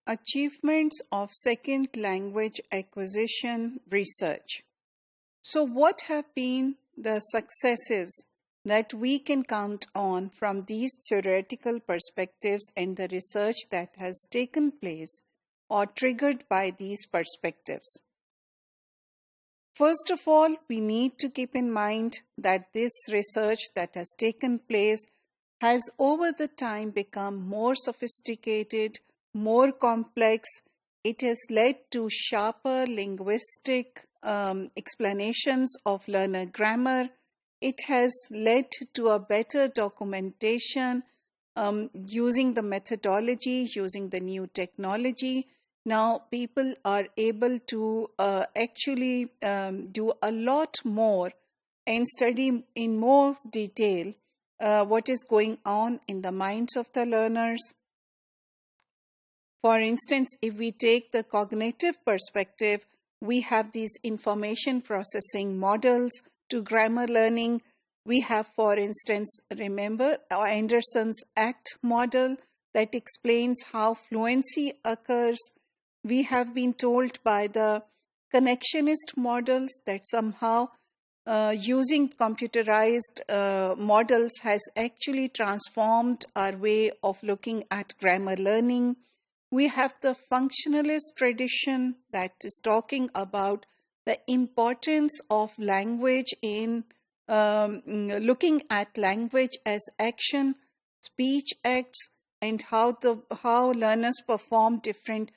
Achievements of second language acquisition research. So, what have been the successes that we can count on from these theoretical perspectives and the research that has taken place or triggered by these perspectives? First of all, we need to keep in mind that this research that has taken place has over the time become more sophisticated, more complex. It has led to sharper linguistic explanations of learner grammar. It has led to a better documentation using the methodology, using the new technology. Now people are able to actually do a lot more and study in more detail what is going on in the minds of the learners. For instance, if we take the cognitive perspective, we have these information processing models to grammar learning. We have, for instance, remember Anderson's ACT model that explains how fluency occurs. We have been told by the Connectionist models that somehow using computerized models has actually transformed our way of looking at grammar learning. We have the functionalist tradition that is talking about the importance of language in looking at language as action, speech acts, and how learners perform different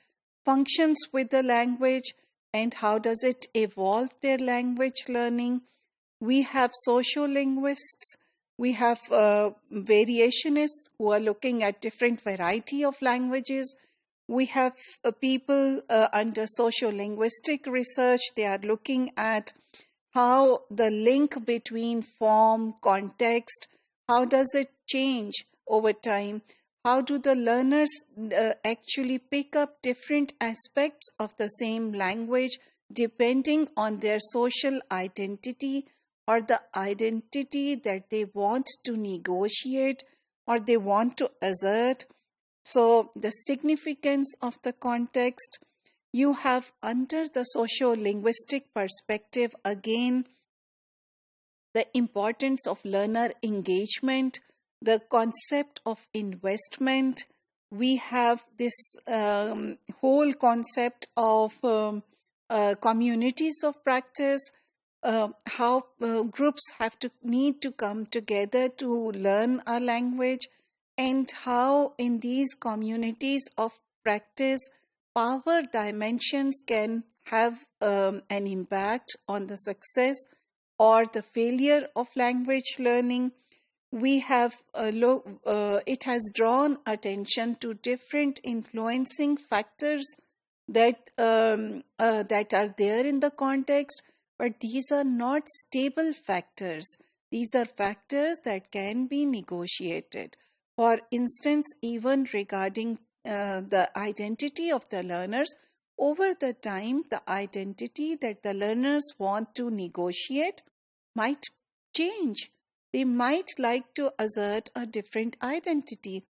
functions with the language and how does it evolve their language learning. We have sociolinguists. We have variationists who are looking at different variety of languages. We have people under sociolinguistic research. They are looking at how the link between form, context, how does it change over time? How do the learners actually pick up different aspects of the same language depending on their social identity or the identity that they want to negotiate or they want to assert? So the significance of the context, you have under the socio-linguistic perspective again, the importance of learner engagement, the concept of investment. We have this whole concept of communities of practice, how groups need to come together to learn a language, and how in these communities of practice, power dimensions can have an impact on the success or the failure of language learning. We have it has drawn attention to different influencing factors that are there in the context, but these are not stable factors. These are factors that can be negotiated. For instance, even regarding the identity of the learners, over the time, the identity that the learners want to negotiate might change. They might like to assert a different identity.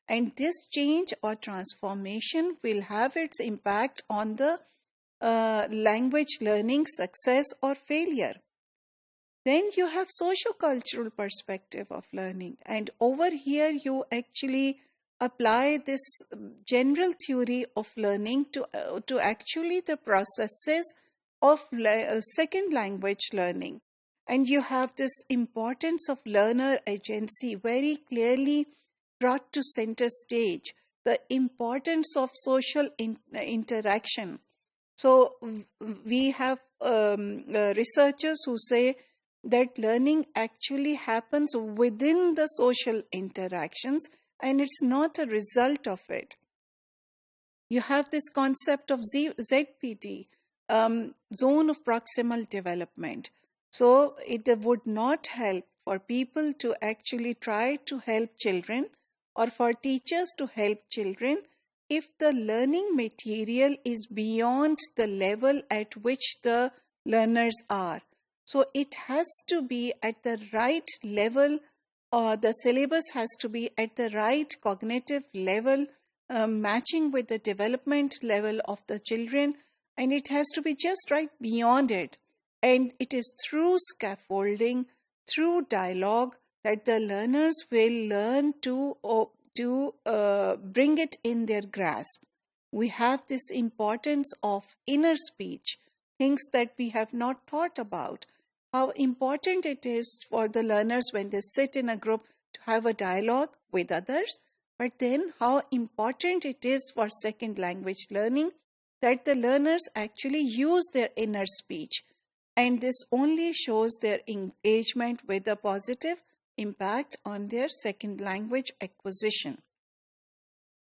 And this change or transformation will have its impact on the language learning success or failure. Then you have socio-cultural perspective of learning. And over here, you actually apply this general theory of learning to actually the processes of second language learning. And you have this importance of learner agency very clearly brought to center stage, the importance of social interaction. So we have researchers who say that learning actually happens within the social interactions and it's not a result of it. You have this concept of ZPD, zone of proximal development. So it would not help for people to actually try to help children or for teachers to help children if the learning material is beyond the level at which the learners are. So it has to be at the right level, or the syllabus has to be at the right cognitive level matching with the development level of the children, and it has to be just right beyond it. And it is through scaffolding, through dialogue, that the learners will learn to bring it in their grasp. We have this importance of inner speech, things that we have not thought about. How important it is for the learners when they sit in a group to have a dialogue with others, but then how important it is for second language learning that the learners actually use their inner speech. And this only shows their engagement with a positive impact on their second language acquisition.